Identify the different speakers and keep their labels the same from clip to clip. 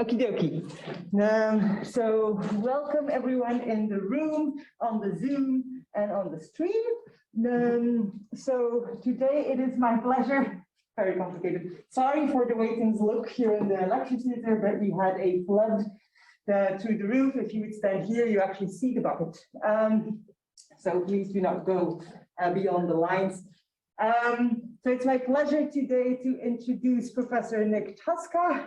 Speaker 1: Okie dokie. So welcome everyone in the room, on the Zoom, and on the stream. So today it is my pleasure, very complicated. Sorry for the way things look here in the lecture theater, but we had a flood through the roof. If you would stand here, you actually see the bucket. So please do not go beyond the lines. So it's my pleasure today to introduce Professor Nick Tosca.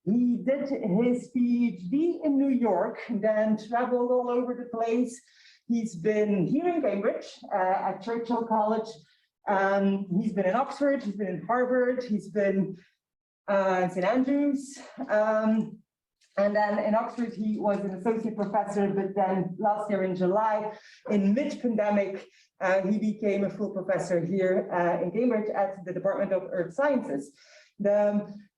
Speaker 1: He did his PhD in New York, then traveled all over the place. He's been here in Cambridge at Churchill College. He's been in Oxford, he's been in Harvard, he's been in St. Andrews. And then in Oxford, he was an associate professor, but then last year in July, in mid-pandemic, he became a full professor here in Cambridge at the Department of Earth Sciences.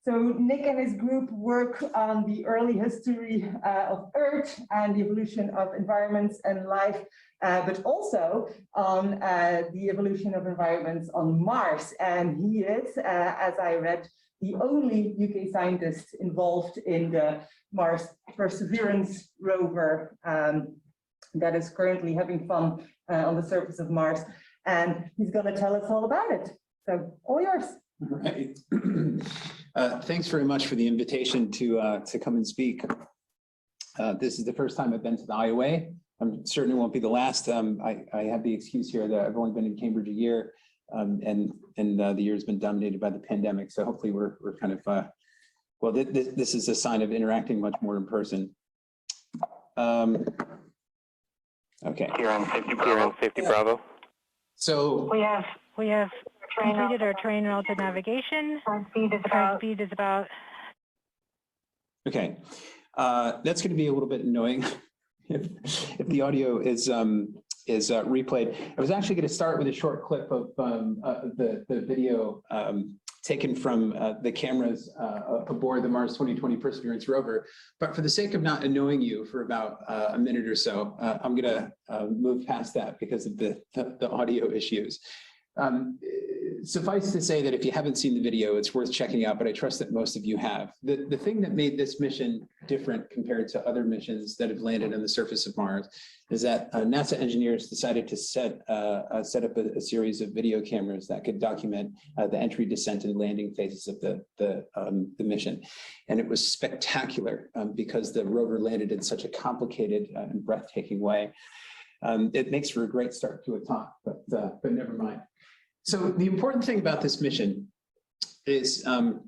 Speaker 1: So Nick and his group work on the early history of Earth and the evolution of environments and life, but also on the evolution of environments on Mars. And he is, as I read, the only UK scientist involved in the Mars Perseverance Rover that is currently having fun on the surface of Mars. And he's going to tell us all about it. So all yours.
Speaker 2: All right. Thanks very much for the invitation to come and speak. This is the first time I've been to the IoA. Certainly won't be the last. I have the excuse here that I've only been in Cambridge a year, and the year's been dominated by the pandemic. So hopefully we're kind of, well, this is a sign of interacting much more in person. Okay.
Speaker 3: Here on 50 Bravo.
Speaker 2: So
Speaker 4: we have completed our terrain relative navigation. Speed is about.
Speaker 2: Okay, that's going to be a little bit annoying if the audio is replayed. I was actually going to start with a short clip of the video taken from the cameras aboard the Mars 2020 Perseverance Rover. But for the sake of not annoying you for about a minute or so, I'm going to move past that because of the audio issues. Suffice to say that if you haven't seen the video, it's worth checking out, but I trust that most of you have. The thing that made this mission different compared to other missions that have landed on the surface of Mars is that NASA engineers decided to set up a series of video cameras that could document the entry, descent, and landing phases of the mission. And it was spectacular because the rover landed in such a complicated and breathtaking way. It makes for a great start to a talk, but never mind. So the important thing about this mission is the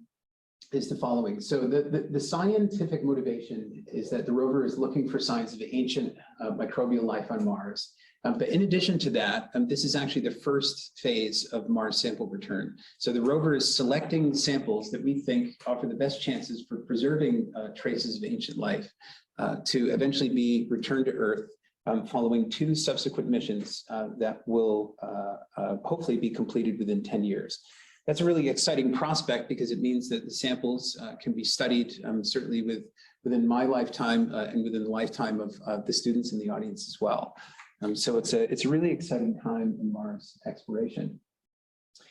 Speaker 2: following. So the scientific motivation is that the rover is looking for signs of ancient microbial life on Mars. But in addition to that, this is actually the first phase of Mars sample return. So the rover is selecting samples that we think offer the best chances for preserving traces of ancient life to eventually be returned to Earth following 2 subsequent missions that will hopefully be completed within 10 years. That's a really exciting prospect because it means that the samples can be studied certainly within my lifetime and within the lifetime of the students in the audience as well. So it's a really exciting time in Mars exploration. I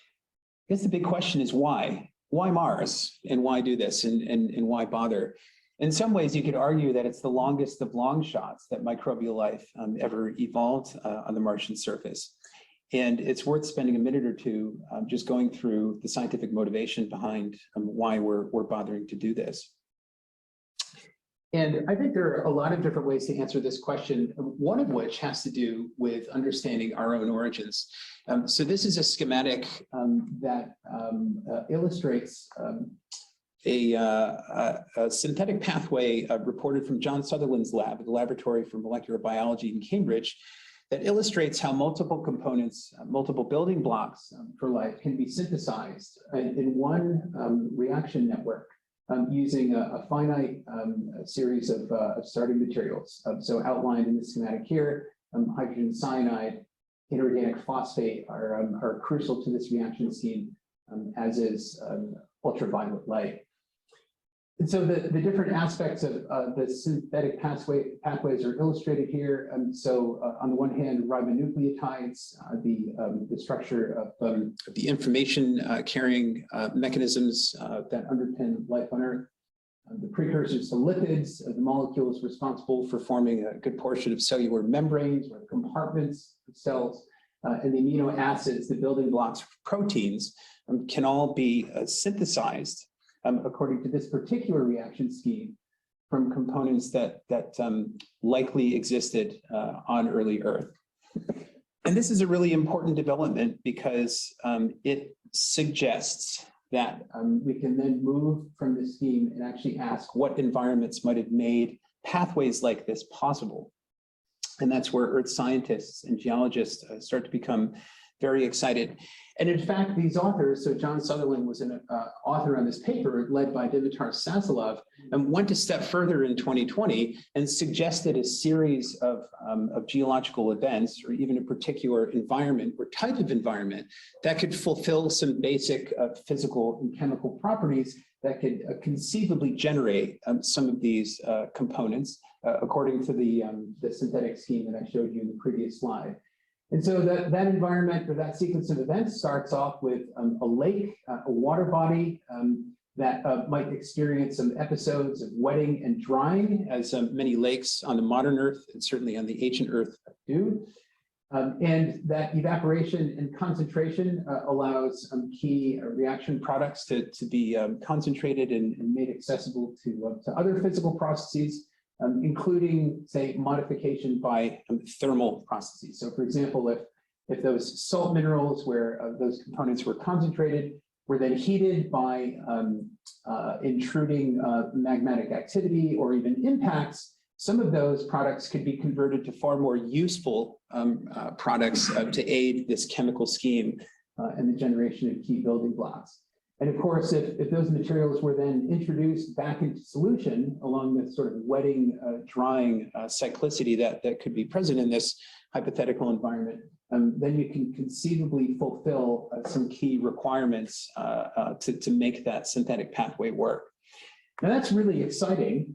Speaker 2: guess the big question is why? Why Mars? And why do this? And why bother? In some ways, you could argue that it's the longest of long shots that microbial life ever evolved on the Martian surface. And it's worth spending a minute or two just going through the scientific motivation behind why we're bothering to do this. And I think there are a lot of different ways to answer this question, one of which has to do with understanding our own origins. So this is a schematic that illustrates a synthetic pathway reported from John Sutherland's lab at the Laboratory for Molecular Biology in Cambridge that illustrates how multiple components, multiple building blocks for life can be synthesized in one reaction network using a finite series of starting materials. So outlined in the schematic here, hydrogen cyanide, inorganic phosphate are crucial to this reaction scheme, as is ultraviolet light. And so the different aspects of the synthetic pathways are illustrated here. So on the one hand, ribonucleotides, the structure of the information carrying mechanisms that underpin life on Earth. the precursors to lipids, the molecules responsible for forming a good portion of cellular membranes or compartments of cells, and the amino acids, the building blocks of proteins, can all be synthesized according to this particular reaction scheme from components that likely existed on early Earth. And this is a really important development because it suggests that we can then move from this scheme and actually ask what environments might have made pathways like this possible. And that's where Earth scientists and geologists start to become very excited. And in fact, these authors, so John Sutherland was an author on this paper led by Dimitar Sasolov, and went a step further in 2020 and suggested a series of geological events, or even a particular environment or type of environment that could fulfill some basic physical and chemical properties that could conceivably generate some of these components according to the synthetic scheme that I showed you in the previous slide. And so that environment, or that sequence of events, starts off with a lake, a water body that might experience some episodes of wetting and drying, as many lakes on the modern Earth and certainly on the ancient Earth do. And that evaporation and concentration allows key reaction products to be concentrated and made accessible to other physical processes, including, say, modification by thermal processes. So, for example, if those salt minerals where those components were concentrated were then heated by intruding magmatic activity or even impacts, some of those products could be converted to far more useful products to aid this chemical scheme and the generation of key building blocks. And of course, if those materials were then introduced back into solution along with sort of wetting, drying cyclicity that could be present in this hypothetical environment, then you can conceivably fulfill some key requirements to make that synthetic pathway work. Now that's really exciting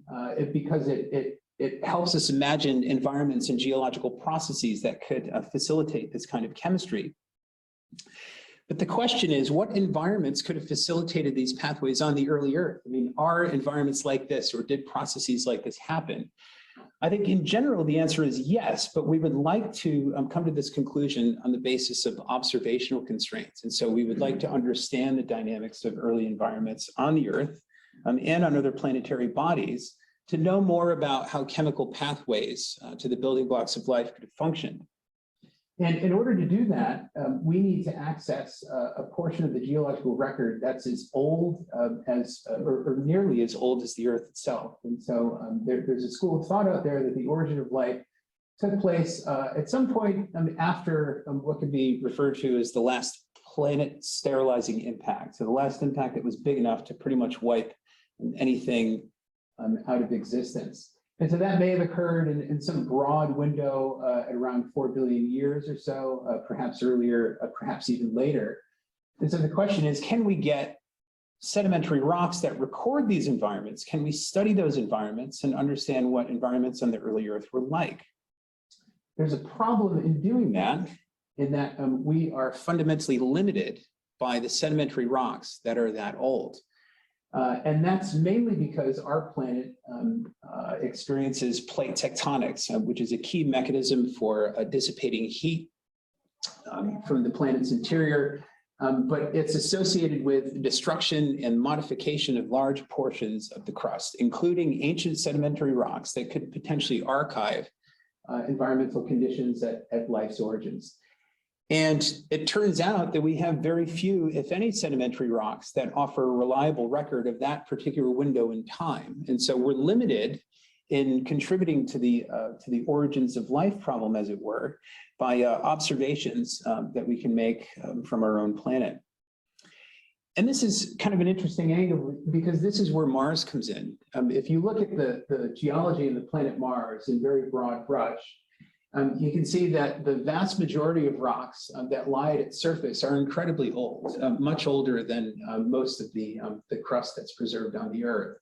Speaker 2: because it helps us imagine environments and geological processes that could facilitate this kind of chemistry. But the question is, what environments could have facilitated these pathways on the early Earth? I mean, are environments like this, or did processes like this happen? I think in general, the answer is yes, but we would like to come to this conclusion on the basis of observational constraints. And so we would like to understand the dynamics of early environments on the Earth and on other planetary bodies to know more about how chemical pathways to the building blocks of life could have functioned. And in order to do that, we need to access a portion of the geological record that's as old or nearly as old as the Earth itself. And so there's a school of thought out there that the origin of life took place at some point after what could be referred to as the last planet sterilizing impact. So the last impact that was big enough to pretty much wipe anything out of existence. And so that may have occurred in some broad window at around 4 billion years or so, perhaps earlier, perhaps even later. And so the question is, can we get sedimentary rocks that record these environments? Can we study those environments and understand what environments on the early Earth were like? There's a problem in doing that, in that we are fundamentally limited by the sedimentary rocks that are that old. And that's mainly because our planet experiences plate tectonics, which is a key mechanism for dissipating heat from the planet's interior. But it's associated with destruction and modification of large portions of the crust, including ancient sedimentary rocks that could potentially archive environmental conditions at life's origins. And it turns out that we have very few, if any, sedimentary rocks that offer a reliable record of that particular window in time. And so we're limited in contributing to the origins of life problem, as it were, by observations that we can make from our own planet. And this is kind of an interesting angle because this is where Mars comes in. If you look at the geology of the planet Mars in very broad brush, you can see that the vast majority of rocks that lie at its surface are incredibly old, much older than most of the crust that's preserved on the Earth.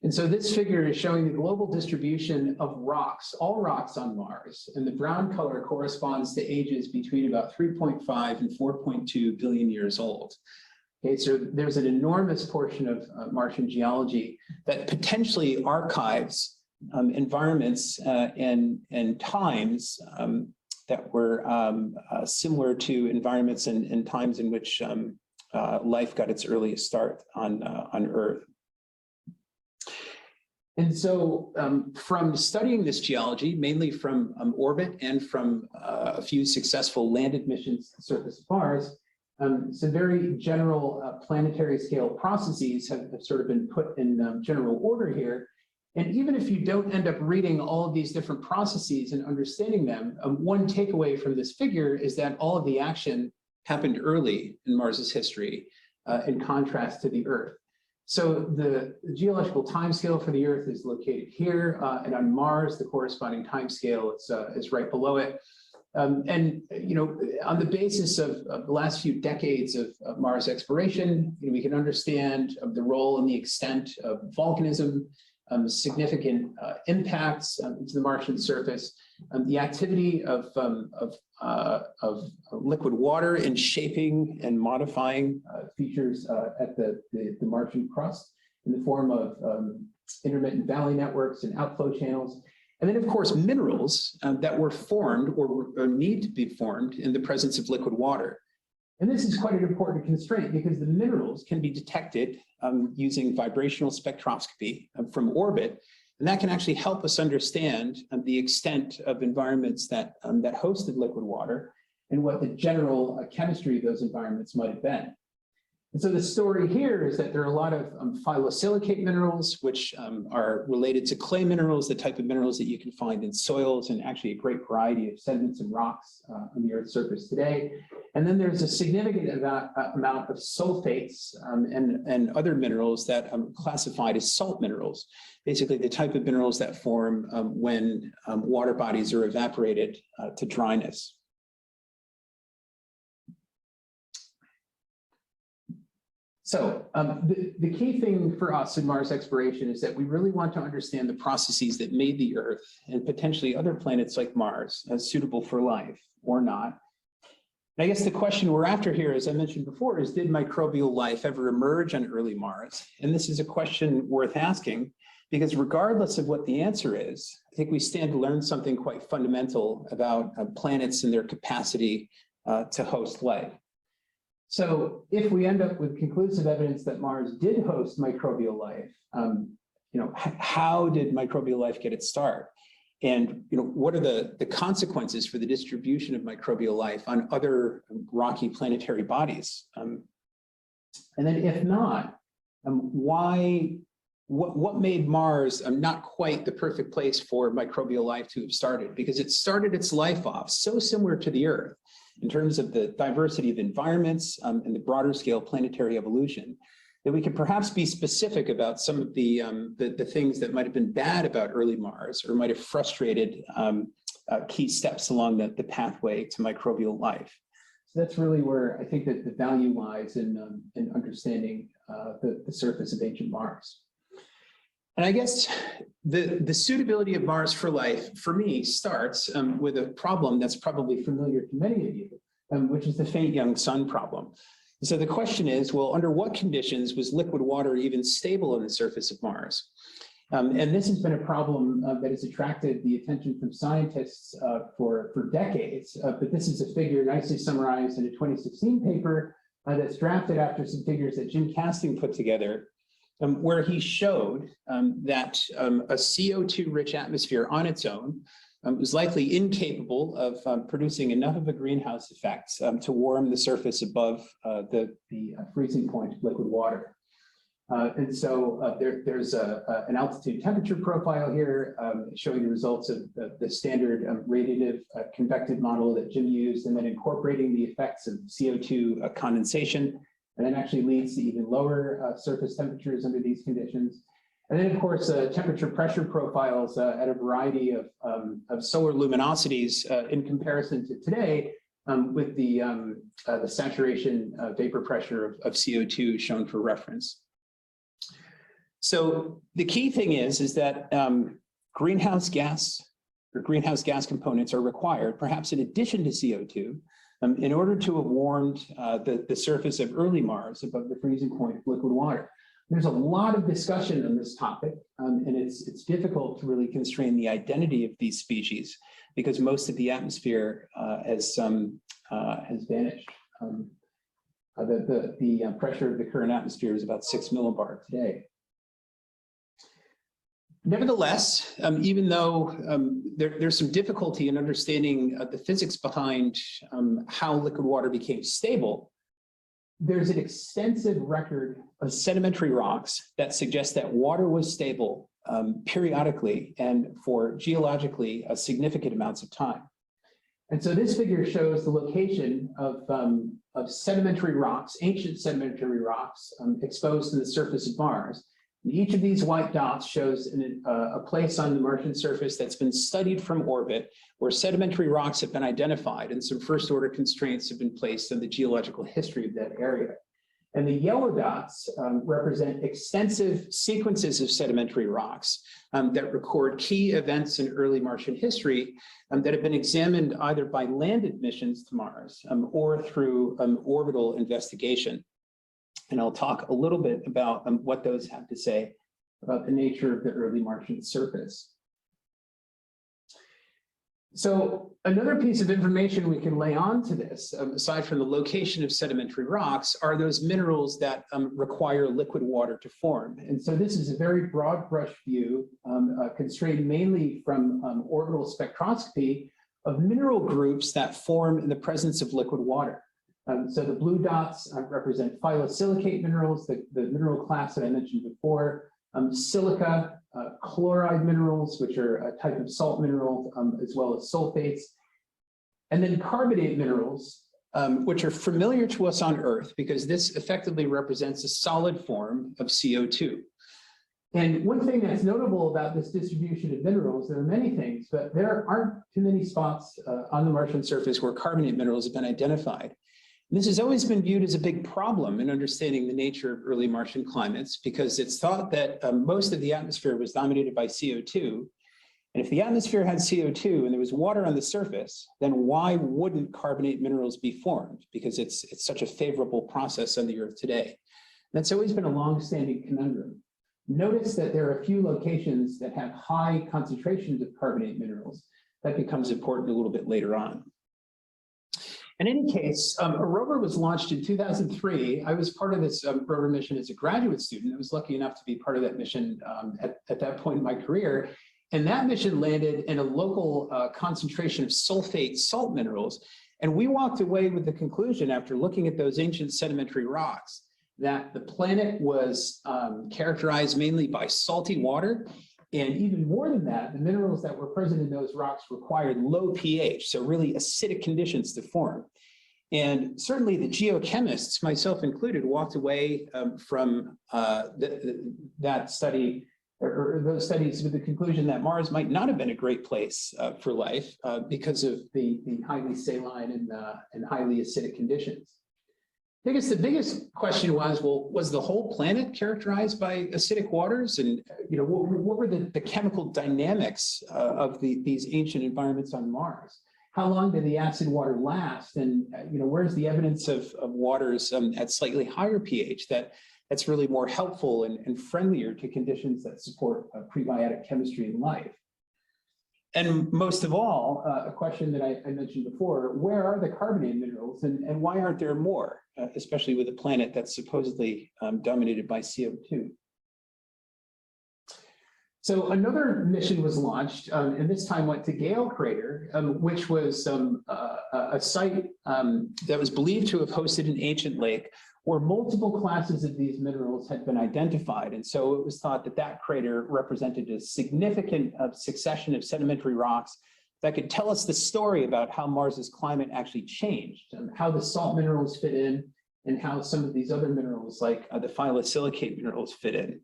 Speaker 2: And so this figure is showing the global distribution of rocks, all rocks on Mars. And the brown color corresponds to ages between about 3.5 and 4.2 billion years old. Okay, so there's an enormous portion of Martian geology that potentially archives environments and times that were similar to environments and times in which life got its earliest start on Earth. And so from studying this geology, mainly from orbit and from a few successful landed missions to the surface of Mars, some very general planetary scale processes have sort of been put in general order here. And even if you don't end up reading all of these different processes and understanding them, one takeaway from this figure is that all of the action happened early in Mars's history, in contrast to the Earth. So the geological timescale for the Earth is located here, and on Mars, the corresponding timescale is right below it. And on the basis of the last few decades of Mars exploration, we can understand the role and the extent of volcanism, significant impacts to the Martian surface, the activity of liquid water in shaping and modifying features at the Martian crust in the form of intermittent valley networks and outflow channels. And then, of course, minerals that were formed or need to be formed in the presence of liquid water. And this is quite an important constraint because the minerals can be detected using vibrational spectroscopy from orbit. And that can actually help us understand the extent of environments that hosted liquid water and what the general chemistry of those environments might have been. And so the story here is that there are a lot of phyllosilicate minerals, which are related to clay minerals, the type of minerals that you can find in soils, and actually a great variety of sediments and rocks on the Earth's surface today. And then there's a significant amount of sulfates and other minerals that are classified as salt minerals, basically the type of minerals that form when water bodies are evaporated to dryness. So the key thing for us in Mars exploration is that we really want to understand the processes that made the Earth and potentially other planets like Mars as suitable for life or not. And I guess the question we're after here, as I mentioned before, is did microbial life ever emerge on early Mars? And this is a question worth asking because regardless of what the answer is, I think we stand to learn something quite fundamental about planets and their capacity to host life. So if we end up with conclusive evidence that Mars did host microbial life, how did microbial life get its start? And what are the consequences for the distribution of microbial life on other rocky planetary bodies? And then if not, what made Mars not quite the perfect place for microbial life to have started? Because it started its life off so similar to the Earth in terms of the diversity of environments and the broader scale planetary evolution, that we could perhaps be specific about some of the things that might have been bad about early Mars or might have frustrated key steps along the pathway to microbial life. So that's really where I think that the value lies in understanding the surface of ancient Mars. And I guess the suitability of Mars for life, for me, starts with a problem that's probably familiar to many of you, which is the faint young sun problem. So the question is, well, under what conditions was liquid water even stable on the surface of Mars? And this has been a problem that has attracted the attention from scientists for decades. But this is a figure nicely summarized in a 2016 paper that's drafted after some figures that Jim Casting put together, where he showed that a CO2-rich atmosphere on its own was likely incapable of producing enough of a greenhouse effect to warm the surface above the freezing point of liquid water. And so there's an altitude temperature profile here showing the results of the standard radiative convective model that Jim used, and then incorporating the effects of CO2 condensation. And then actually leads to even lower surface temperatures under these conditions. And then, of course, temperature pressure profiles at a variety of solar luminosities in comparison to today with the saturation vapor pressure of CO2 shown for reference. So the key thing is that greenhouse gas components are required, perhaps in addition to CO2, in order to have warmed the surface of early Mars above the freezing point of liquid water. There's a lot of discussion on this topic, and it's difficult to really constrain the identity of these species because most of the atmosphere has vanished. The pressure of the current atmosphere is about 6 millibar today. Nevertheless, even though there's some difficulty in understanding the physics behind how liquid water became stable, there's an extensive record of sedimentary rocks that suggest that water was stable periodically and for geologically significant amounts of time. And so this figure shows the location of sedimentary rocks, ancient sedimentary rocks exposed to the surface of Mars. And each of these white dots shows a place on the Martian surface that's been studied from orbit where sedimentary rocks have been identified and some first order constraints have been placed on the geological history of that area. And the yellow dots represent extensive sequences of sedimentary rocks that record key events in early Martian history that have been examined either by landed missions to Mars or through orbital investigation. And I'll talk a little bit about what those have to say about the nature of the early Martian surface. So another piece of information we can lay on to this, aside from the location of sedimentary rocks, are those minerals that require liquid water to form. And so this is a very broad brush view, constrained mainly from orbital spectroscopy of mineral groups that form in the presence of liquid water. So the blue dots represent phyllosilicate minerals, the mineral class that I mentioned before, silica, chloride minerals, which are a type of salt mineral, as well as sulfates, and then carbonate minerals, which are familiar to us on Earth because this effectively represents a solid form of CO2. And one thing that's notable about this distribution of minerals, there are many things, but there aren't too many spots on the Martian surface where carbonate minerals have been identified. And this has always been viewed as a big problem in understanding the nature of early Martian climates because it's thought that most of the atmosphere was dominated by CO2. And if the atmosphere had CO2 and there was water on the surface, then why wouldn't carbonate minerals be formed? Because it's such a favorable process on the Earth today. And that's always been a long-standing conundrum. Notice that there are a few locations that have high concentrations of carbonate minerals. That becomes important a little bit later on. In any case, a rover was launched in 2003. I was part of this rover mission as a graduate student. I was lucky enough to be part of that mission at that point in my career. And that mission landed in a local concentration of sulfate salt minerals. And we walked away with the conclusion after looking at those ancient sedimentary rocks that the planet was characterized mainly by salty water. And even more than that, the minerals that were present in those rocks required low pH, so really acidic conditions to form. And certainly the geochemists, myself included, walked away from that study or those studies with the conclusion that Mars might not have been a great place for life because of the highly saline and highly acidic conditions. I guess the biggest question was, well, was the whole planet characterized by acidic waters? And what were the chemical dynamics of these ancient environments on Mars? How long did the acid water last? And where's the evidence of waters at slightly higher pH that's really more helpful and friendlier to conditions that support prebiotic chemistry and life? And most of all, a question that I mentioned before, where are the carbonate minerals and why aren't there more, especially with a planet that's supposedly dominated by CO2? So another mission was launched, and this time went to Gale Crater, which was a site that was believed to have hosted an ancient lake where multiple classes of these minerals had been identified. And so it was thought that that crater represented a significant succession of sedimentary rocks that could tell us the story about how Mars's climate actually changed, and how the salt minerals fit in, and how some of these other minerals like the phyllosilicate minerals fit in.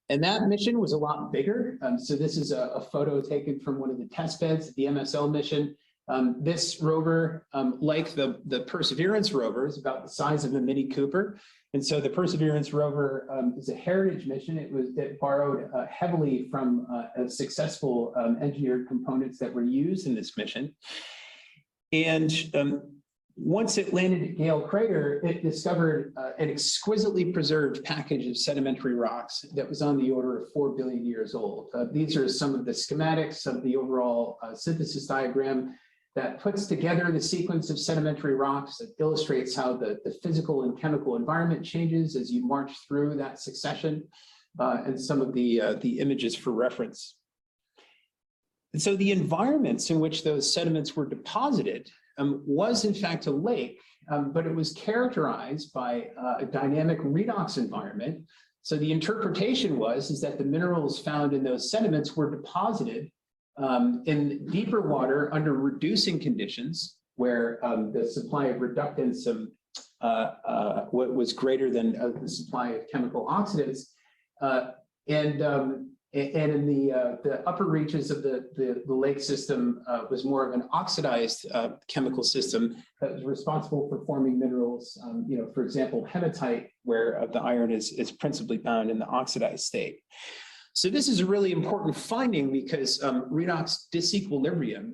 Speaker 2: And that mission was a lot bigger. So this is a photo taken from one of the test beds, the MSL mission. This rover, like the Perseverance Rover, is about the size of a Mini Cooper. And so the Perseverance Rover is a heritage mission. It borrowed heavily from successful engineered components that were used in this mission. And once it landed at Gale Crater, it discovered an exquisitely preserved package of sedimentary rocks that was on the order of 4 billion years old. These are some of the schematics of the overall synthesis diagram that puts together the sequence of sedimentary rocks that illustrates how the physical and chemical environment changes as you march through that succession, and some of the images for reference. And so the environments in which those sediments were deposited was in fact a lake, but it was characterized by a dynamic redox environment. So the interpretation is that the minerals found in those sediments were deposited in deeper water under reducing conditions, where the supply of reductants was greater than the supply of chemical oxidants, and in the upper reaches of the lake system was more of an oxidized chemical system that was responsible for forming minerals, for example, hematite, where the iron is principally found in the oxidized state. So this is a really important finding because redox disequilibrium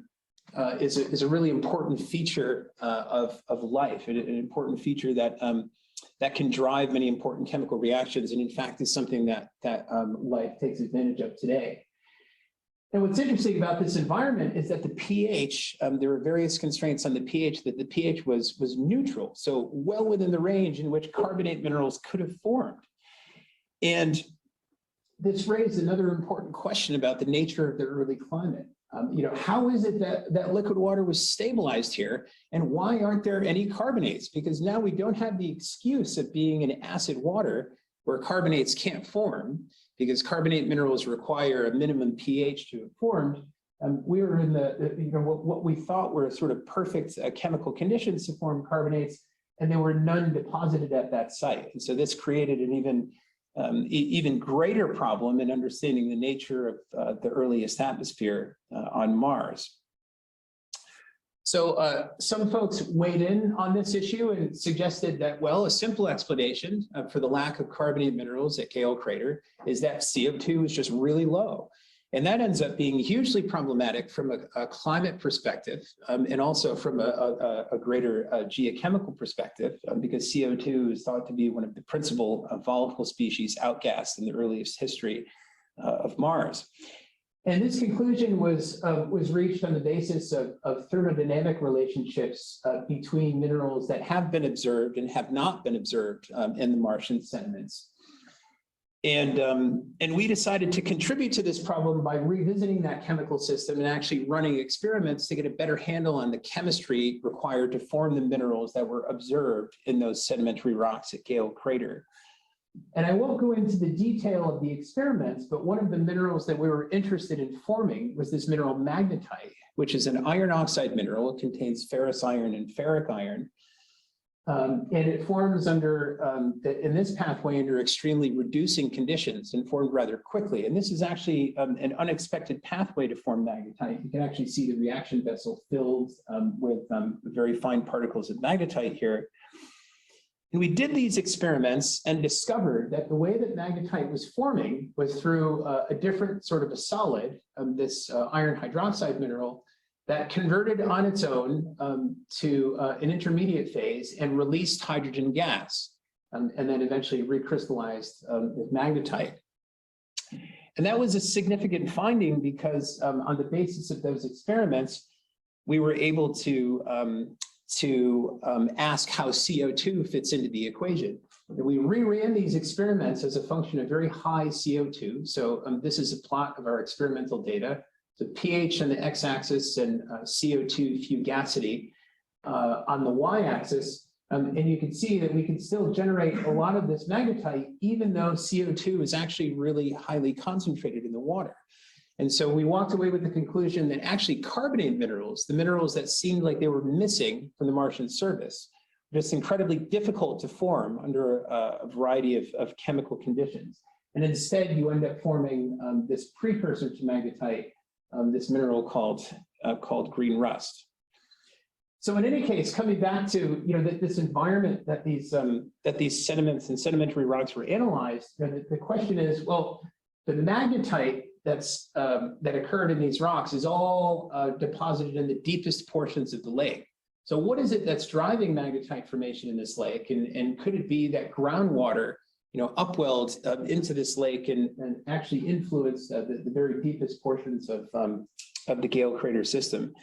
Speaker 2: is a really important feature of life, an important feature that that can drive many important chemical reactions, and in fact is something that life takes advantage of today. And what's interesting about this environment is that the pH, there are various constraints on the pH, that the pH was neutral, so well within the range in which carbonate minerals could have formed. And this raised another important question about the nature of the early climate. How is it that liquid water was stabilized here, and why aren't there any carbonates? Because now we don't have the excuse of being an acid water where carbonates can't form, because carbonate minerals require a minimum pH to have formed. We were in what we thought were sort of perfect chemical conditions to form carbonates, and there were none deposited at that site. And so this created an even greater problem in understanding the nature of the earliest atmosphere on Mars. So some folks weighed in on this issue and suggested that, well, a simple explanation for the lack of carbonate minerals at Gale Crater is that CO2 is just really low. And that ends up being hugely problematic from a climate perspective, and also from a greater geochemical perspective, because CO2 is thought to be one of the principal volatile species outgassed in the earliest history of Mars. And this conclusion was reached on the basis of thermodynamic relationships between minerals that have been observed and have not been observed in the Martian sediments. And we decided to contribute to this problem by revisiting that chemical system and actually running experiments to get a better handle on the chemistry required to form the minerals that were observed in those sedimentary rocks at Gale Crater. And I won't go into the detail of the experiments, but one of the minerals that we were interested in forming was this mineral magnetite, which is an iron oxide mineral. It contains ferrous iron and ferric iron. And it forms in this pathway under extremely reducing conditions and formed rather quickly. And this is actually an unexpected pathway to form magnetite. You can actually see the reaction vessel filled with very fine particles of magnetite here. And we did these experiments and discovered that the way that magnetite was forming was through a different sort of a solid, this iron hydroxide mineral, that converted on its own to an intermediate phase and released hydrogen gas, and then eventually recrystallized with magnetite. And that was a significant finding because on the basis of those experiments, we were able to ask how CO2 fits into the equation. And we reran these experiments as a function of very high CO2. So this is a plot of our experimental data. So pH on the x-axis and CO2 fugacity on the y-axis. And you can see that we can still generate a lot of this magnetite, even though CO2 is actually really highly concentrated in the water. And so we walked away with the conclusion that actually carbonate minerals, the minerals that seemed like they were missing from the Martian surface, are just incredibly difficult to form under a variety of chemical conditions. And instead, you end up forming this precursor to magnetite, this mineral called green rust. So in any case, coming back to this environment that these sediments and sedimentary rocks were analyzed, the question is, well, the magnetite that occurred in these rocks is all deposited in the deepest portions of the lake. So what is it that's driving magnetite formation in this lake? And could it be that groundwater, upwelled into this lake and actually influenced the very deepest portions of the Gale crater system?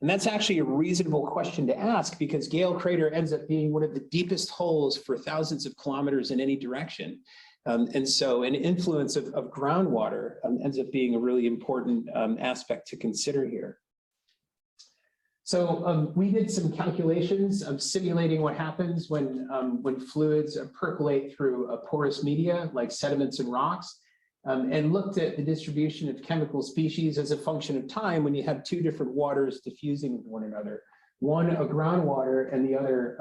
Speaker 2: And that's actually a reasonable question to ask, because Gale crater ends up being one of the deepest holes for thousands of kilometers in any direction. And so an influence of groundwater ends up being a really important aspect to consider here. So we did some calculations of simulating what happens when fluids percolate through porous media like sediments and rocks, and looked at the distribution of chemical species as a function of time when you have two different waters diffusing with one another. One a groundwater and the other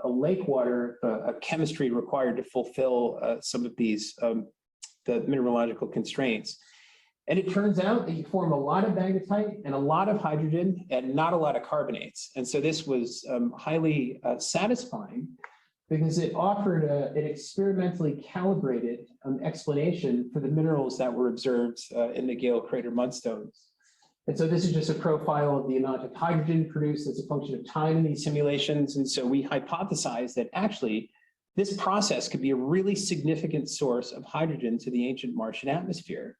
Speaker 2: a lake water, a chemistry required to fulfill some of these the mineralogical constraints. And it turns out that you form a lot of magnetite and a lot of hydrogen and not a lot of carbonates. And so this was highly satisfying, because it offered an experimentally calibrated explanation for the minerals that were observed in the Gale crater mudstones. And so this is just a profile of the amount of hydrogen produced as a function of time in these simulations. And so we hypothesized that actually this process could be a really significant source of hydrogen to the ancient Martian atmosphere.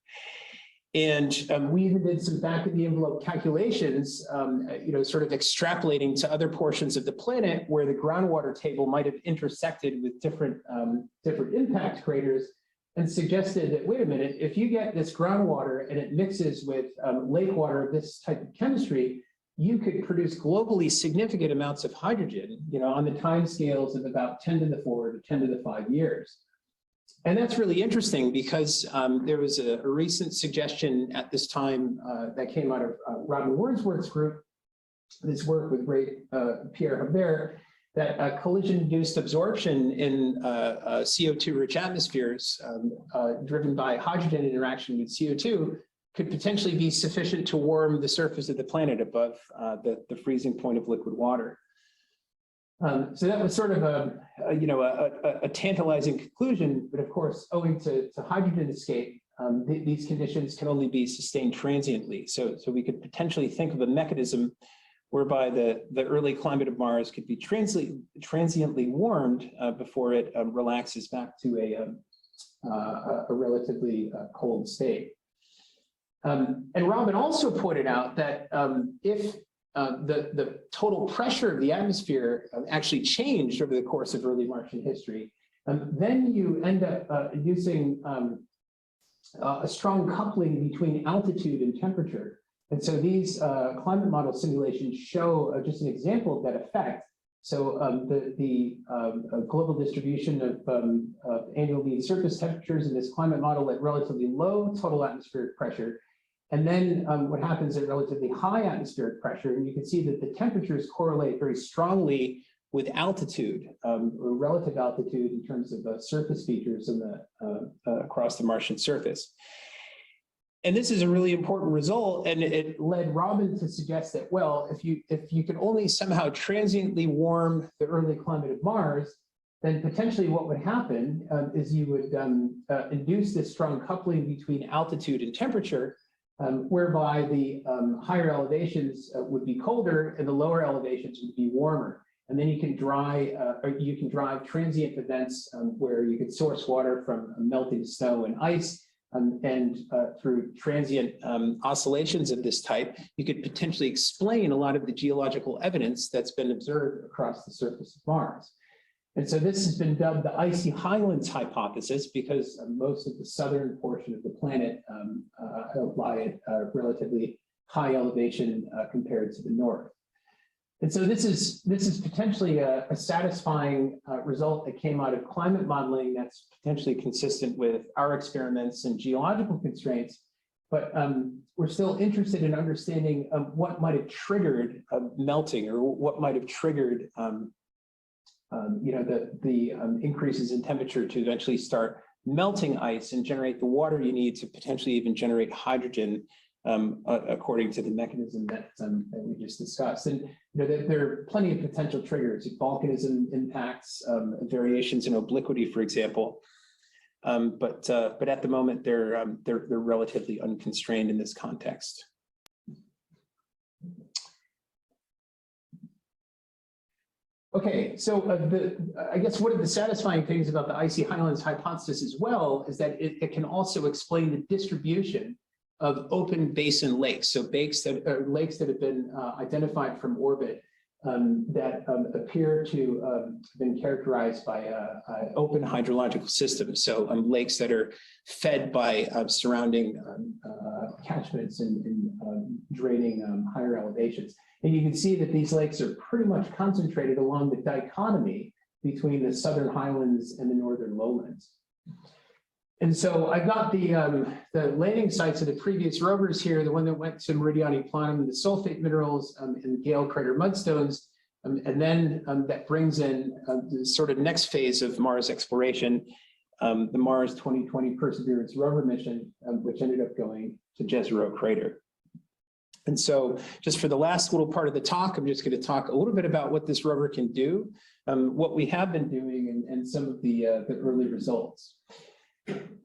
Speaker 2: And we even did some back of the envelope calculations, sort of extrapolating to other portions of the planet where the groundwater table might have intersected with different impact craters, and suggested that, wait a minute, if you get this groundwater and it mixes with lake water of this type of chemistry, you could produce globally significant amounts of hydrogen, on the time scales of about 10 to the 4 to 10 to the 5 years. And that's really interesting, because there was a recent suggestion at this time that came out of Robin Wordsworth's group, this work with great Pierre Habert, that collision-induced absorption in CO2-rich atmospheres driven by hydrogen interaction with CO2 could potentially be sufficient to warm the surface of the planet above the freezing point of liquid water. So that was sort of a tantalizing conclusion, but of course, owing to hydrogen escape, these conditions can only be sustained transiently. So we could potentially think of a mechanism whereby the early climate of Mars could be transiently warmed before it relaxes back to a relatively cold state. And Robin also pointed out that if the total pressure of the atmosphere actually changed over the course of early Martian history, then you end up inducing a strong coupling between altitude and temperature. And so these climate model simulations show just an example of that effect. So the global distribution of annual mean surface temperatures in this climate model at relatively low total atmospheric pressure. And then what happens at relatively high atmospheric pressure, and you can see that the temperatures correlate very strongly with altitude, or relative altitude in terms of surface features in across the Martian surface. And this is a really important result, and it led Robin to suggest that, well, if you could only somehow transiently warm the early climate of Mars, then potentially what would happen is you would induce this strong coupling between altitude and temperature, whereby the higher elevations would be colder and the lower elevations would be warmer. And then you can drive transient events where you could source water from melting snow and ice, and through transient oscillations of this type, you could potentially explain a lot of the geological evidence that's been observed across the surface of Mars. And so this has been dubbed the icy highlands hypothesis, because most of the southern portion of the planet lie at relatively high elevation compared to the north. And so this is potentially a satisfying result that came out of climate modeling that's potentially consistent with our experiments and geological constraints. But we're still interested in understanding what might have triggered melting, or what might have triggered the increases in temperature to eventually start melting ice and generate the water you need to potentially even generate hydrogen, according to the mechanism that we just discussed. And there are plenty of potential triggers: volcanism impacts, variations in obliquity, for example. but at the moment they're relatively unconstrained in this context. Okay, so I guess one of the satisfying things about the icy highlands hypothesis as well is that it can also explain the distribution of open basin lakes. So lakes that have been identified from orbit that appear to have been characterized by open hydrological systems. So lakes that are fed by surrounding catchments and draining higher elevations. And you can see that these lakes are pretty much concentrated along the dichotomy between the southern highlands and the northern lowlands. And so I've got the landing sites of the previous rovers here, the one that went to Meridiani Planum and the sulfate minerals and the Gale Crater mudstones. And then that brings in the sort of next phase of Mars exploration, the Mars 2020 Perseverance Rover mission, which ended up going to Jezero Crater. And so just for the last little part of the talk, I'm just going to talk a little bit about what this rover can do, what we have been doing, and some of the early results.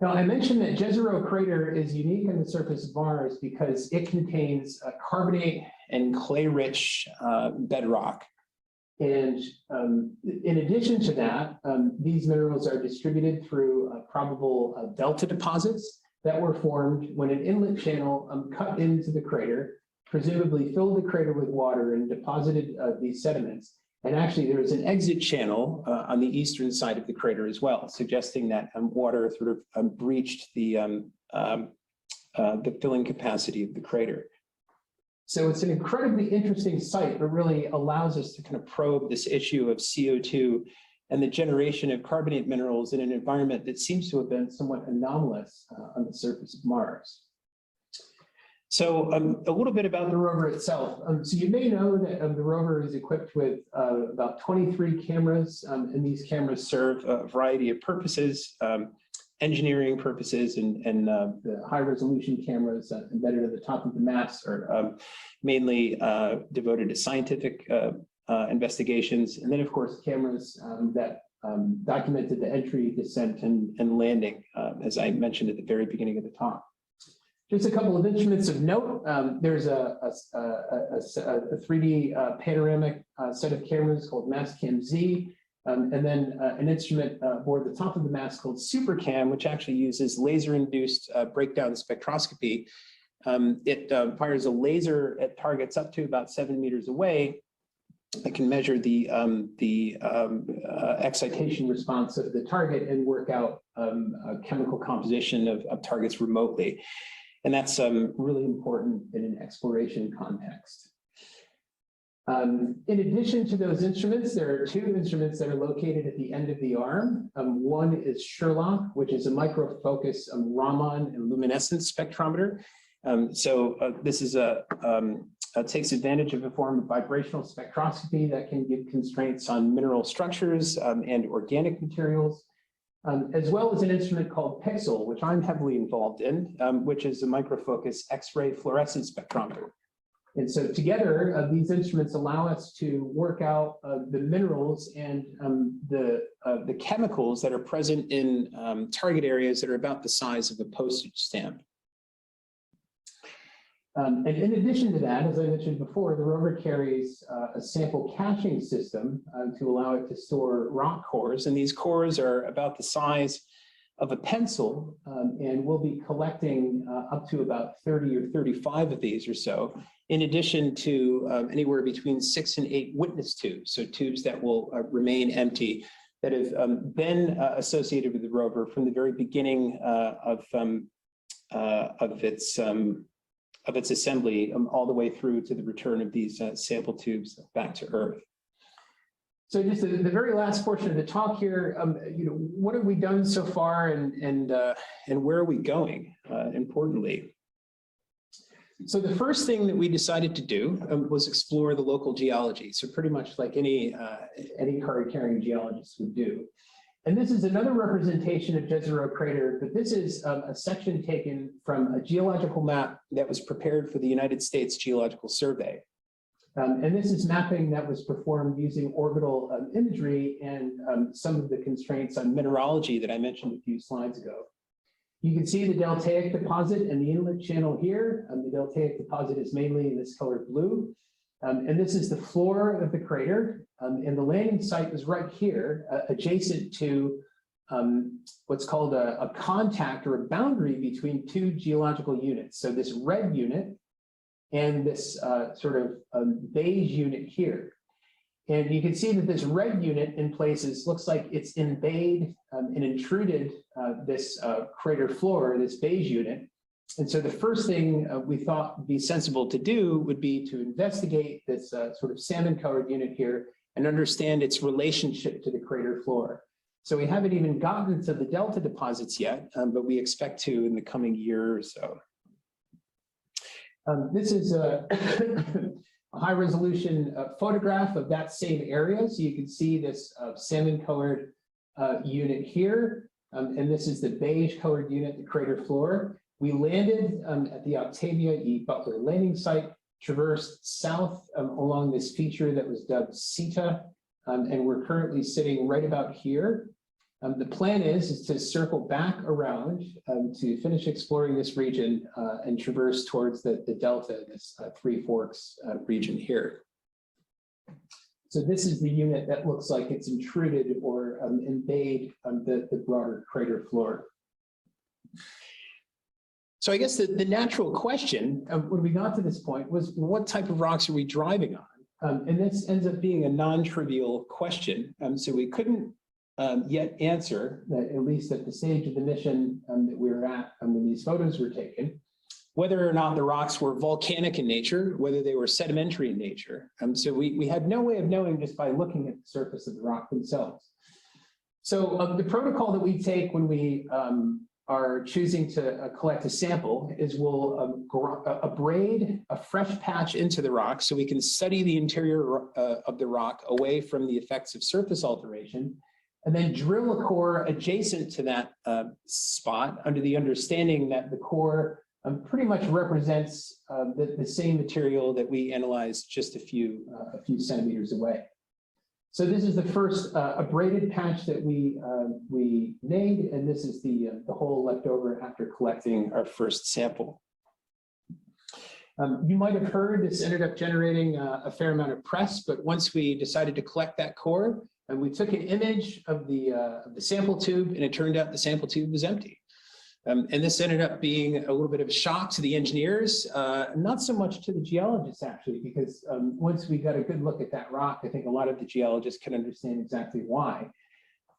Speaker 2: Now, I mentioned that Jezero Crater is unique on the surface of Mars because it contains carbonate and clay-rich bedrock. And in addition to that, these minerals are distributed through probable delta deposits that were formed when an inlet channel cut into the crater, presumably filled the crater with water and deposited these sediments. And actually, there is an exit channel on the eastern side of the crater as well, suggesting that water sort of breached the filling capacity of the crater. So it's an incredibly interesting site that really allows us to kind of probe this issue of CO2 and the generation of carbonate minerals in an environment that seems to have been somewhat anomalous on the surface of Mars. So a little bit about the rover itself. So you may know that the rover is equipped with about 23 cameras, and these cameras serve a variety of purposes, engineering purposes, and the high resolution cameras embedded at the top of the mast are mainly devoted to scientific investigations. And then of course, cameras that documented the entry, descent, and landing, as I mentioned at the very beginning of the talk. Just a couple of instruments of note. There's a 3D panoramic set of cameras called Mastcam Z, and then an instrument aboard the top of the mast called SuperCam, which actually uses laser-induced breakdown spectroscopy. It fires a laser at targets up to about 7 meters away. It can measure the excitation response of the target and work out a chemical composition of targets remotely. And that's really important in an exploration context. In addition to those instruments, there are two instruments that are located at the end of the arm. One is Sherlock, which is a microfocus Raman and luminescence spectrometer. This is takes advantage of a form of vibrational spectroscopy that can give constraints on mineral structures and organic materials. As well as an instrument called Pixel, which I'm heavily involved in, which is a microfocus X-ray fluorescence spectrometer. And so together, these instruments allow us to work out the minerals and the chemicals that are present in target areas that are about the size of a postage stamp. And in addition to that, as I mentioned before, the rover carries a sample caching system to allow it to store rock cores. And these cores are about the size of a pencil, and we'll be collecting up to about 30 or 35 of these or so, in addition to anywhere between 6 and 8 witness tubes, so tubes that will remain empty, that have been associated with the rover from the very beginning of its assembly all the way through to the return of these sample tubes back to Earth. So just the very last portion of the talk here, what have we done so far and where are we going, importantly? So the first thing that we decided to do was explore the local geology. So pretty much like any card-carrying geologist would do. And this is another representation of Jezero Crater, but this is a section taken from a geological map that was prepared for the United States Geological Survey. And this is mapping that was performed using orbital imagery and some of the constraints on mineralogy that I mentioned a few slides ago. You can see the deltaic deposit and the inlet channel here. The deltaic deposit is mainly in this color blue. And this is the floor of the crater. And the landing site was right here, adjacent to what's called a contact or a boundary between two geological units. So this red unit and this sort of beige unit here. And you can see that this red unit in places looks like it's embayed and intruded this crater floor, this beige unit. And so the first thing we thought would be sensible to do would be to investigate this sort of salmon-colored unit here and understand its relationship to the crater floor. So we haven't even gotten to the delta deposits yet, but we expect to in the coming year or so. This is a high-resolution photograph of that same area. So you can see this salmon-colored unit here, and this is the beige-colored unit, the crater floor. We landed at the Octavia E. Butler landing site, traversed south along this feature that was dubbed CETA, and we're currently sitting right about here. The plan is to circle back around to finish exploring this region and traverse towards the delta, this Three Forks region here. So this is the unit that looks like it's intruded or embayed the broader crater floor. So I guess the natural question when we got to this point was, what type of rocks are we driving on? And this ends up being a non-trivial question. So we couldn't yet answer, at least at the stage of the mission that we were at when these photos were taken, whether or not the rocks were volcanic in nature, whether they were sedimentary in nature. So we had no way of knowing just by looking at the surface of the rock themselves. So the protocol that we take when we are choosing to collect a sample is we'll abrade a fresh patch into the rock so we can study the interior of the rock away from the effects of surface alteration, and then drill a core adjacent to that spot under the understanding that the core pretty much represents the same material that we analyzed just a few centimeters away. So this is the first abraded patch that we made, and this is the hole left over after collecting our first sample. You might have heard this ended up generating a fair amount of press, but once we decided to collect that core, and we took an image of the sample tube, and it turned out the sample tube was empty. And this ended up being a little bit of a shock to the engineers, not so much to the geologists, actually, because once we got a good look at that rock, I think a lot of the geologists can understand exactly why.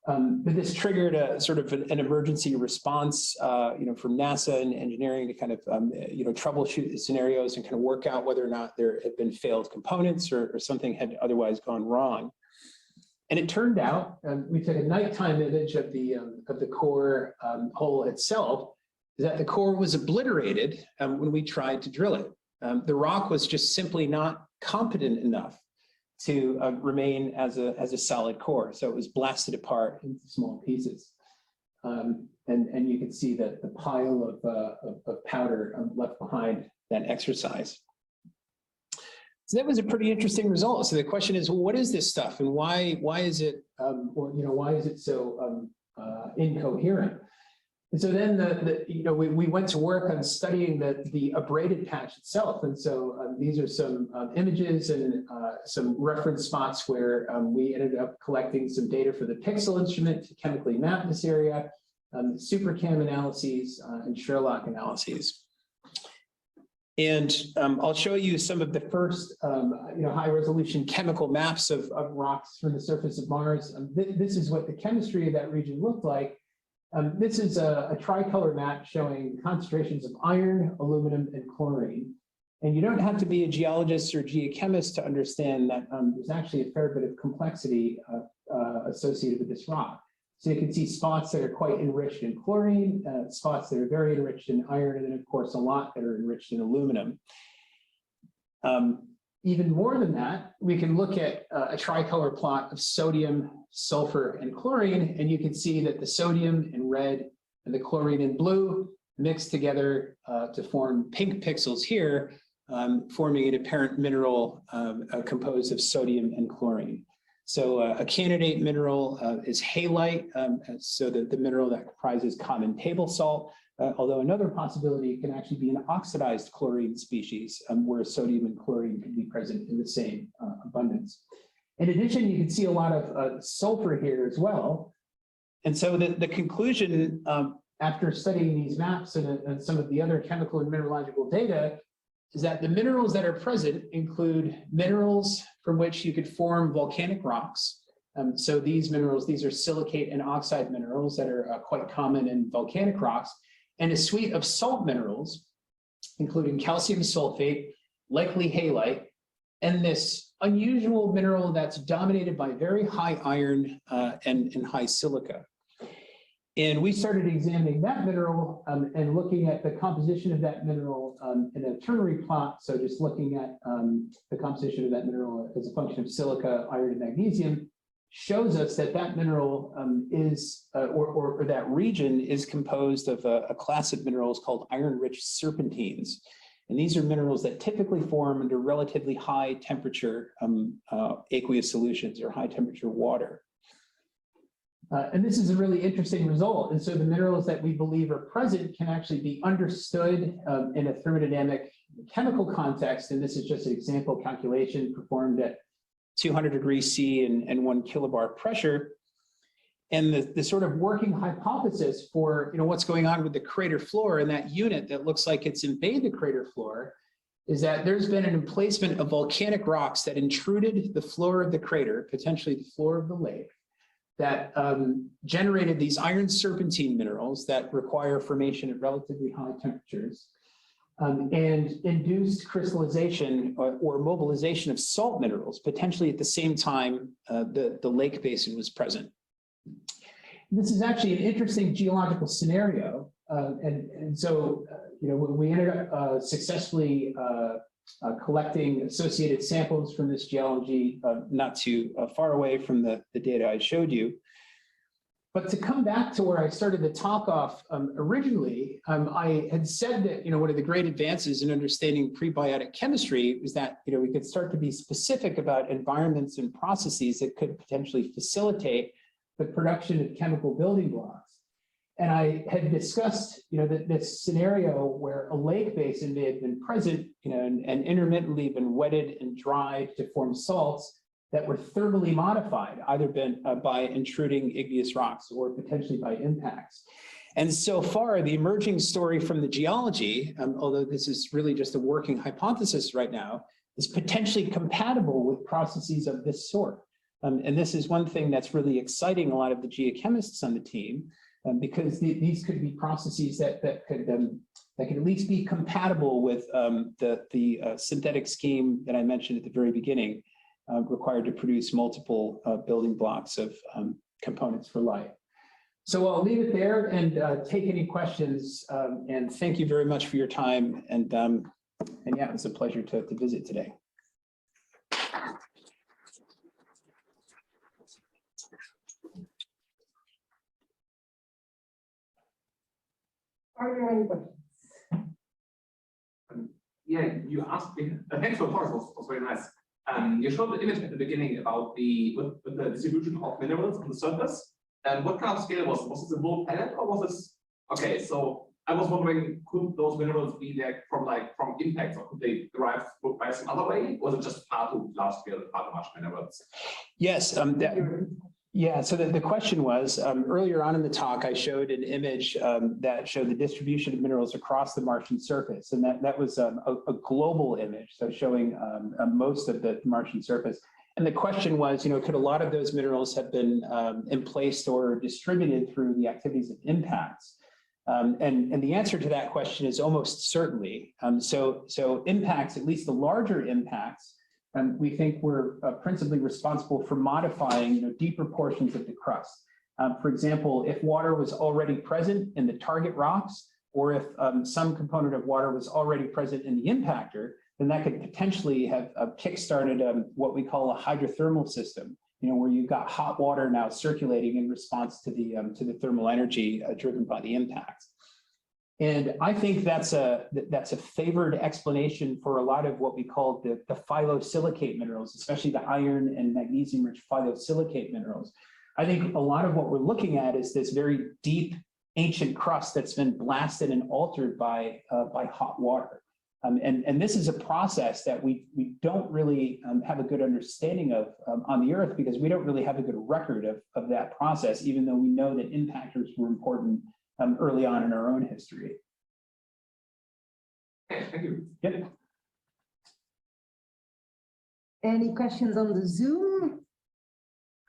Speaker 2: But this triggered a sort of an emergency response, from NASA and engineering to kind of, troubleshoot the scenarios and kind of work out whether or not there had been failed components or something had otherwise gone wrong. And it turned out, we took a nighttime image of the core hole itself, that the core was obliterated when we tried to drill it. The rock was just simply not competent enough to remain as a solid core. So it was blasted apart into small pieces. And you can see that the pile of powder left behind that exercise. So that was a pretty interesting result. So the question is, well, what is this stuff, and why is it, why is it so incoherent? And so then we went to work on studying the abraded patch itself. And so these are some images and some reference spots where we ended up collecting some data for the Pixel instrument to chemically map this area, SuperCam analyses, and Sherlock analyses. And I'll show you some of the first, high-resolution chemical maps of rocks from the surface of Mars. This is what the chemistry of that region looked like. This is a tricolor map showing concentrations of iron, aluminum, and chlorine. And you don't have to be a geologist or geochemist to understand that there's actually a fair bit of complexity associated with this rock. So you can see spots that are quite enriched in chlorine, spots that are very enriched in iron, and then of course a lot that are enriched in aluminum. Even more than that, we can look at a tricolor plot of sodium, sulfur, and chlorine, and you can see that the sodium in red and the chlorine in blue mix together to form pink pixels here, forming an apparent mineral composed of sodium and chlorine. So a candidate mineral is halite, so that the mineral that comprises common table salt, although another possibility can actually be an oxidized chlorine species where sodium and chlorine can be present in the same abundance. In addition, you can see a lot of sulfur here as well. And so the conclusion after studying these maps and some of the other chemical and mineralogical data is that the minerals that are present include minerals from which you could form volcanic rocks. So these minerals, these are silicate and oxide minerals that are quite common in volcanic rocks, and a suite of salt minerals, including calcium sulfate, likely halite, and this unusual mineral that's dominated by very high iron and high silica. And we started examining that mineral and looking at the composition of that mineral in a ternary plot. So just looking at the composition of that mineral as a function of silica, iron, and magnesium shows us that that mineral or that region is composed of a class of minerals called iron-rich serpentines. And these are minerals that typically form under relatively high temperature aqueous solutions or high temperature water. And this is a really interesting result. And so the minerals that we believe are present can actually be understood in a thermodynamic chemical context. And this is just an example calculation performed at 200 degrees C and 1 kilobar pressure. And the sort of working hypothesis for what's going on with the crater floor and that unit that looks like it's invaded the crater floor is that there's been an emplacement of volcanic rocks that intruded the floor of the crater, potentially the floor of the lake, that generated these iron serpentine minerals that require formation at relatively high temperatures and induced crystallization or mobilization of salt minerals, potentially at the same time the lake basin was present. This is actually an interesting geological scenario. And so, we ended up successfully collecting associated samples from this geology, not too far away from the data I showed you. But to come back to where I started the talk off originally, I had said that one of the great advances in understanding prebiotic chemistry was that we could start to be specific about environments and processes that could potentially facilitate the production of chemical building blocks. And I had discussed, that this scenario where a lake basin may have been present, and intermittently been wetted and dried to form salts that were thermally modified, either by intruding igneous rocks or potentially by impacts. And so far, the emerging story from the geology, although this is really just a working hypothesis right now, is potentially compatible with processes of this sort. And this is one thing that's really exciting a lot of the geochemists on the team, because these could be processes that could at least be compatible with the synthetic scheme that I mentioned at the very beginning, required to produce multiple building blocks of components for life. So I'll leave it there and take any questions. And thank you very much for your time. And yeah, it's a pleasure to visit today.
Speaker 1: Are there any questions?
Speaker 5: Yeah, you asked me. Thanks for the talk. Was very nice. You showed the image at the beginning about with the distribution of minerals on the surface. And what kind of scale was it? Was it a whole planet or was it? Okay, so I was wondering, could those minerals be there from impacts, or could they derive by some other way? Or was it just far too large scale, far too much minerals?
Speaker 2: Yes. Yeah, so the question was, earlier on in the talk, I showed an image that showed the distribution of minerals across the Martian surface. And that was a global image, so showing most of the Martian surface. And the question was, could a lot of those minerals have been emplaced or distributed through the activities of impacts? And the answer to that question is almost certainly. So impacts, at least the larger impacts, we think we're principally responsible for modifying deeper portions of the crust. For example, if water was already present in the target rocks, or if some component of water was already present in the impactor, then that could potentially have kickstarted what we call a hydrothermal system, where you've got hot water now circulating in response to the thermal energy driven by the impacts. And I think that's a favored explanation for a lot of what we call the phyllosilicate minerals, especially the iron and magnesium-rich phyllosilicate minerals. I think a lot of what we're looking at is this very deep ancient crust that's been blasted and altered by hot water. And this is a process that we don't really have a good understanding of on the Earth, because we don't really have a good record of that process, even though we know that impactors were important early on in our own history.
Speaker 5: Okay, thank you.
Speaker 2: Yep.
Speaker 1: Any questions on the Zoom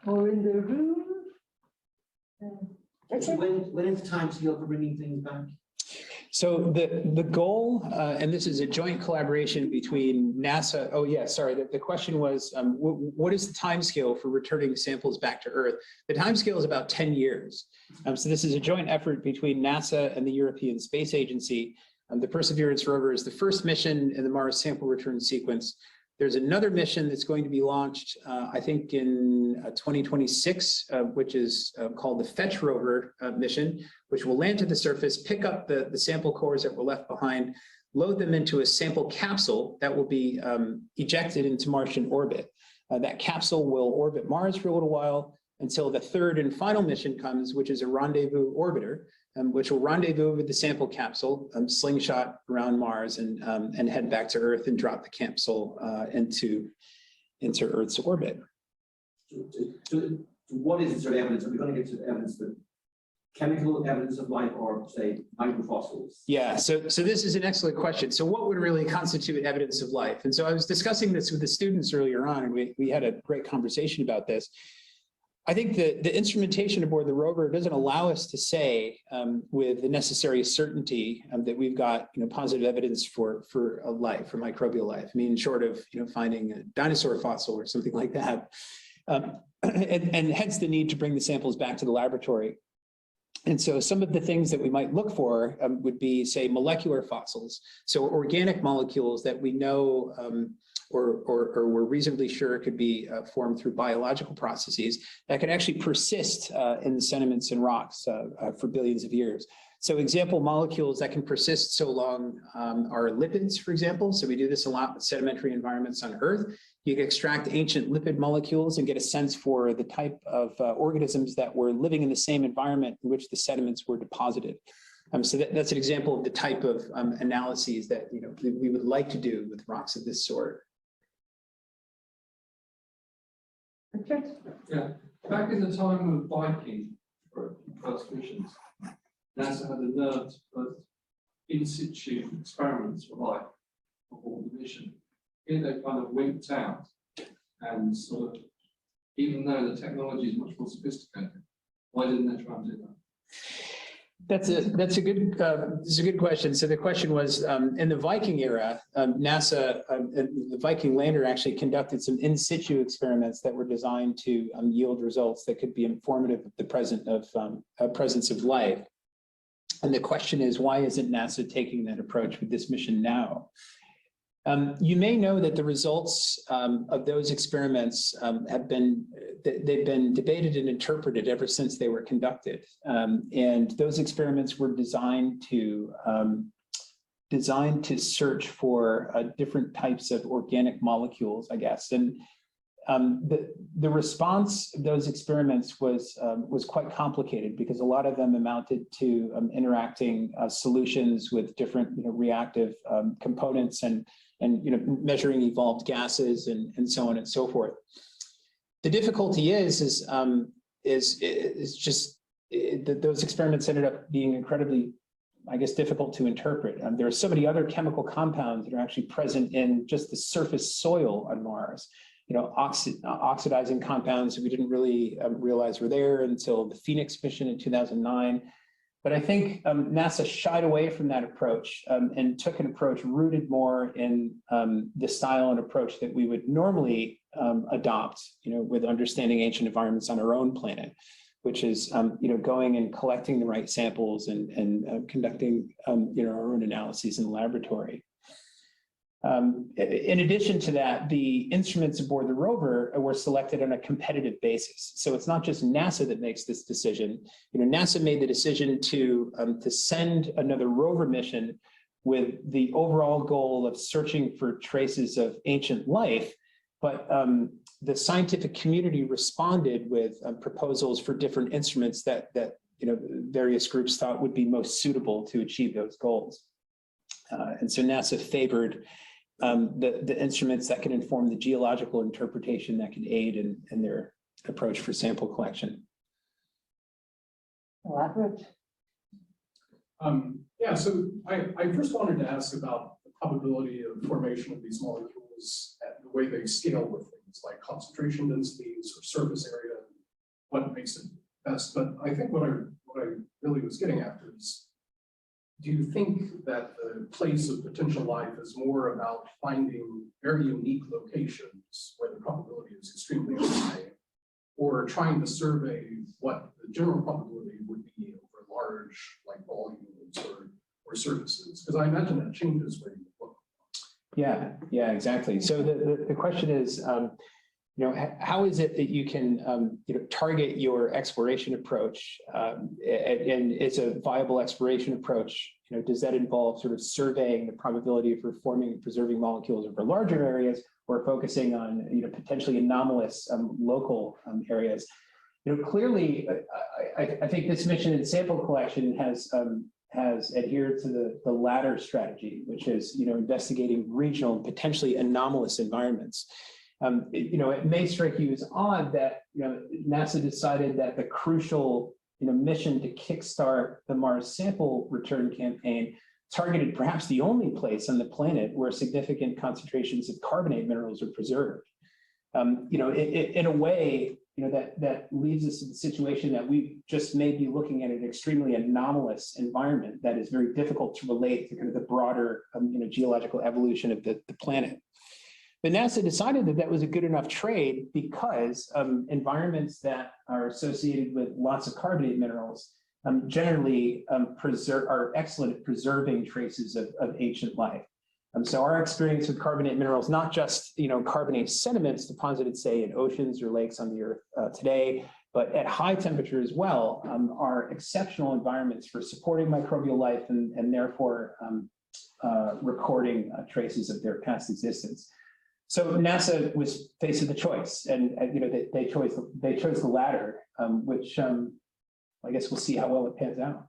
Speaker 1: or in the room?
Speaker 6: So when is the time scale for bringing things back?
Speaker 2: So the goal, and this is a joint collaboration between NASA. Oh yeah, sorry. The question was, what is the timescale for returning samples back to Earth? The timescale is about 10 years. So this is a joint effort between NASA and the European Space Agency. The Perseverance Rover is the first mission in the Mars sample return sequence. There's another mission that's going to be launched, I think in 2026, which is called the Fetch Rover mission, which will land to the surface, pick up the sample cores that were left behind, load them into a sample capsule that will be ejected into Martian orbit. That capsule will orbit Mars for a little while until the third and final mission comes, which is a rendezvous orbiter, which will rendezvous with the sample capsule, slingshot around Mars, and head back to Earth and drop the capsule into Earth's orbit.
Speaker 6: So what is the sort of evidence? Are we going to get to evidence that chemical evidence of life, or say microfossils?
Speaker 2: Yeah, so this is an excellent question. So what would really constitute evidence of life? And so I was discussing this with the students earlier on, and we had a great conversation about this. I think the instrumentation aboard the rover doesn't allow us to say with the necessary certainty that we've got positive evidence for a life, for microbial life. I mean, short of finding a dinosaur fossil or something like that, and hence the need to bring the samples back to the laboratory. And so some of the things that we might look for would be, say, molecular fossils, so organic molecules that we know or we're reasonably sure could be formed through biological processes that could actually persist in the sediments and rocks for billions of years. So example molecules that can persist so long are lipids, for example. So we do this a lot with sedimentary environments on Earth. You can extract ancient lipid molecules and get a sense for the type of organisms that were living in the same environment in which the sediments were deposited. So that's an example of the type of analyses that we would like to do with rocks of this sort.
Speaker 7: Yeah, back in the time of Viking, for first missions, NASA had the nerve to put in situ experiments for life before the mission. Here they kind of winked out, and sort of, even though the technology is much more sophisticated, why didn't they try and do that?
Speaker 2: That's a good question. So the question was, in the Viking era, NASA, the Viking lander actually conducted some in situ experiments that were designed to yield results that could be informative of the presence of life. And the question is, why isn't NASA taking that approach with this mission now? You may know that the results of those experiments they've been debated and interpreted ever since they were conducted. And those experiments were designed to search for different types of organic molecules, I guess. And the response of those experiments was quite complicated, because a lot of them amounted to interacting solutions with different reactive components and measuring evolved gases and so on and so forth. The difficulty is just that those experiments ended up being incredibly, I guess, difficult to interpret. There are so many other chemical compounds that are actually present in just the surface soil on Mars. Oxidizing compounds that we didn't really realize were there until the Phoenix mission in 2009. But I think NASA shied away from that approach and took an approach rooted more in the style and approach that we would normally adopt, with understanding ancient environments on our own planet, which is, going and collecting the right samples and conducting, our own analyses in the laboratory. In addition to that, the instruments aboard the rover were selected on a competitive basis. So it's not just NASA that makes this decision. NASA made the decision to send another rover mission with the overall goal of searching for traces of ancient life. But the scientific community responded with proposals for different instruments that various groups thought would be most suitable to achieve those goals. And so NASA favored the instruments that can inform the geological interpretation that can aid in their approach for sample collection.
Speaker 1: Elaborate.
Speaker 8: Yeah, so I first wanted to ask about the probability of formation of these molecules and the way they scale with things like concentration densities or surface area, what makes it best. But I think what I really was getting after is, do you think that the place of potential life is more about finding very unique locations where the probability is extremely high, or trying to survey what the general probability would be over large volumes or surfaces? Because I imagine that changes where you look.
Speaker 2: Yeah, exactly. So the question is, how is it that you can target your exploration approach, and it's a viable exploration approach? Does that involve sort of surveying the probability of forming and preserving molecules over larger areas, or focusing on potentially anomalous local areas? Clearly, I think this mission and sample collection has adhered to the latter strategy, which is investigating regional and potentially anomalous environments. It may strike you as odd that NASA decided that the crucial mission to kickstart the Mars sample return campaign targeted perhaps the only place on the planet where significant concentrations of carbonate minerals are preserved. In a way, that leaves us in the situation that we just may be looking at an extremely anomalous environment that is very difficult to relate to kind of the broader geological evolution of the planet. But NASA decided that was a good enough trade because environments that are associated with lots of carbonate minerals generally are excellent at preserving traces of ancient life. So our experience with carbonate minerals, not just carbonate sediments deposited, say, in oceans or lakes on the Earth today, but at high temperature as well, are exceptional environments for supporting microbial life and therefore recording traces of their past existence. So NASA was faced with a choice, and they chose the latter, which I guess we'll see how well it pans out.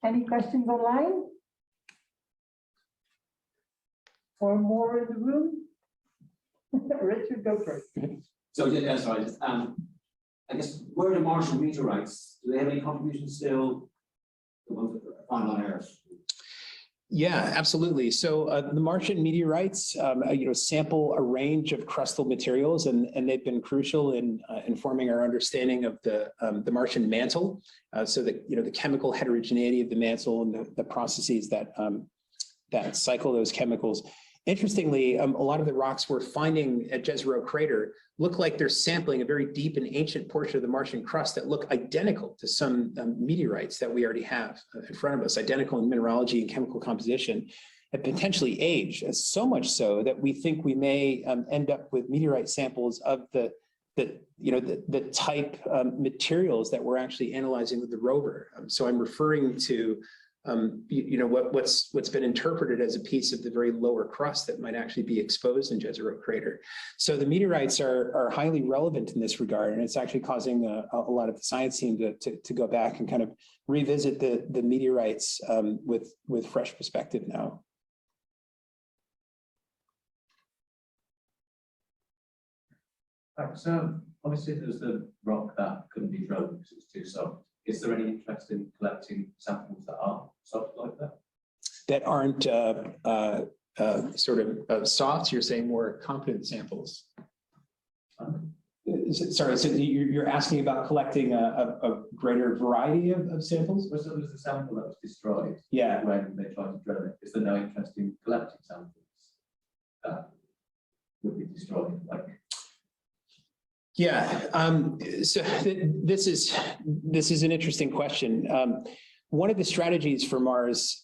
Speaker 1: Any questions online? Or more in the room? Richard, go first.
Speaker 6: So, yeah, sorry. I guess, where are the Martian meteorites? Do they have any contributions still? The ones that are found on Earth?
Speaker 2: Yeah, absolutely. So the Martian meteorites, sample a range of crustal materials, and they've been crucial in informing our understanding of the Martian mantle. So that the chemical heterogeneity of the mantle and the processes that cycle those chemicals. Interestingly, a lot of the rocks we're finding at Jezero Crater look like they're sampling a very deep and ancient portion of the Martian crust that look identical to some meteorites that we already have in front of us, identical in mineralogy and chemical composition, and potentially age, so much so that we think we may end up with meteorite samples of the type materials that we're actually analyzing with the rover. So I'm referring to what's been interpreted as a piece of the very lower crust that might actually be exposed in Jezero Crater. So the meteorites are highly relevant in this regard, and it's actually causing a lot of the science team to go back and kind of revisit the meteorites with fresh perspective now.
Speaker 6: So obviously there's the rock that couldn't be drilled because it's too soft. Is there any interest in collecting samples that are soft like that? That aren't
Speaker 2: sort of soft, you're saying more competent samples. Sorry, so you're asking about collecting a greater variety of samples?
Speaker 6: Well, so there's a sample that was destroyed.
Speaker 2: Yeah.
Speaker 6: When they tried to drill it. Is there no interest in collecting samples that would be destroyed?
Speaker 2: Yeah, so this is an interesting question. one of the strategies for Mars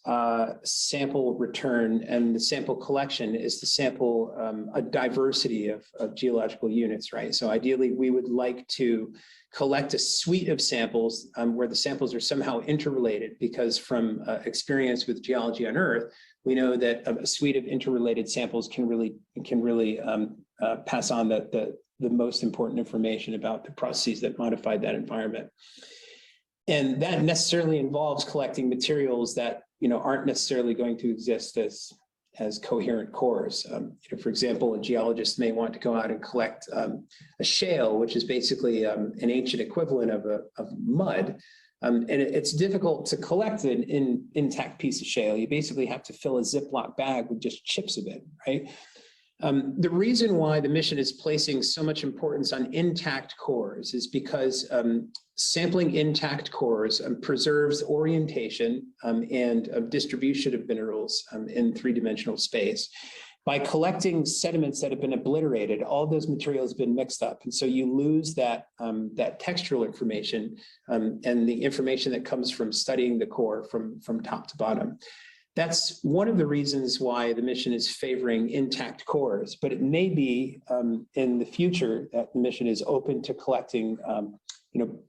Speaker 2: sample return and the sample collection is to sample a diversity of geological units, right? So ideally, we would like to collect a suite of samples where the samples are somehow interrelated, because from experience with geology on Earth, we know that a suite of interrelated samples can really pass on the most important information about the processes that modified that environment. And that necessarily involves collecting materials that aren't necessarily going to exist as coherent cores. For example, a geologist may want to go out and collect a shale, which is basically an ancient equivalent of mud. And it's difficult to collect an intact piece of shale. You basically have to fill a Ziploc bag with just chips of it, right? The reason why the mission is placing so much importance on intact cores is because sampling intact cores preserves orientation and distribution of minerals in three-dimensional space. By collecting sediments that have been obliterated, all those materials have been mixed up. And so you lose that textural information and the information that comes from studying the core from top to bottom. That's one of the reasons why the mission is favoring intact cores, but it may be in the future that the mission is open to collecting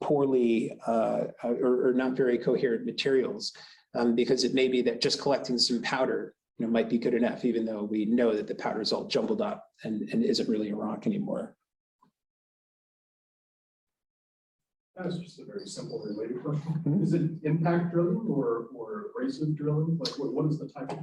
Speaker 2: poorly or not very coherent materials, because it may be that just collecting some powder might be good enough, even though we know that the powder is all jumbled up and isn't really a rock anymore.
Speaker 8: That's just a very simple related question. Is it impact drilling or abrasive drilling? Like what is the type of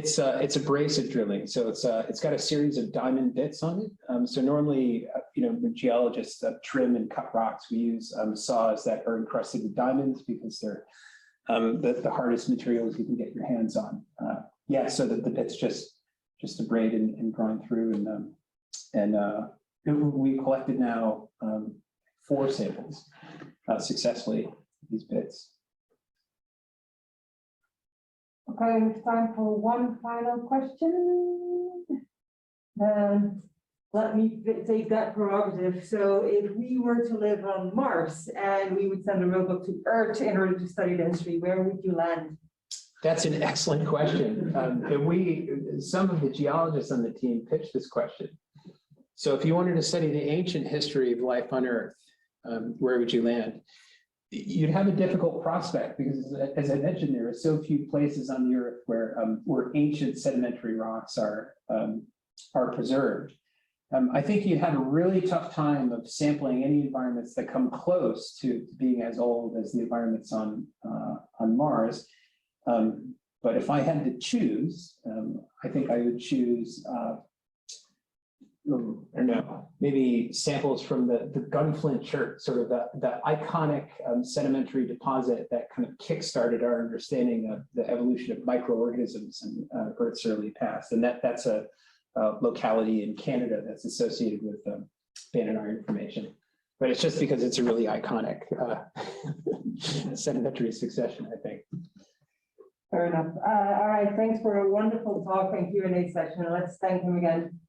Speaker 8: drilling?
Speaker 2: It's abrasive drilling, so it's got a series of diamond bits on it. So normally, when geologists trim and cut rocks, we use saws that are encrusted with diamonds because they're the hardest materials you can get your hands on. Yeah, so that the bits just abrade and grind through, and we collected now 4 samples successfully, these bits.
Speaker 1: Okay, we have time for one final question. Let me take that prerogative. So if we were to live on Mars and we would send a robot to Earth in order to study the history, where would you land?
Speaker 2: That's an excellent question. And some of the geologists on the team pitched this question. So if you wanted to study the ancient history of life on Earth, where would you land? You'd have a difficult prospect because, as I mentioned, there are so few places on the Earth where ancient sedimentary rocks are preserved. I think you'd have a really tough time of sampling any environments that come close to being as old as the environments on Mars. But if I had to choose, I think I would choose, maybe samples from the Gunflint Chert, sort of the iconic sedimentary deposit that kind of kickstarted our understanding of the evolution of microorganisms in Earth's early past. And that's a locality in Canada that's associated with Bannon Iron Formation. But it's just because it's a really iconic sedimentary succession, I think.
Speaker 1: Fair enough. All right, thanks for a wonderful talk and Q&A session. Let's thank him again.